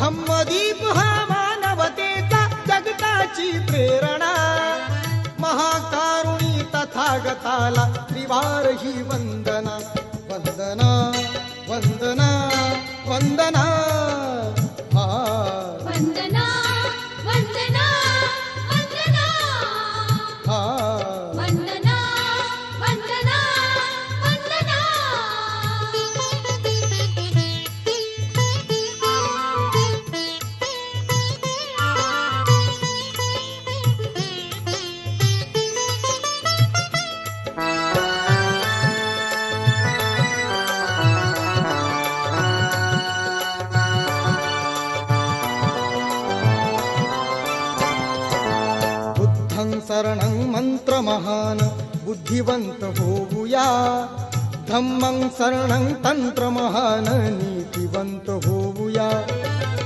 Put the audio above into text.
धम्मदीप हा मानवतेचा जगताची प्रेरणा, महाकारुणी तथागताला त्रिवार ही वंदना, वंदना वंदना वंदना हा वंदना वंदना वंदना हा वंदना वंदना वंदना. बुद्धं शरणं मंत्र महान बुद्धिवंत होऊया, धम्मं शरणं तंत्र महान नीतिवंत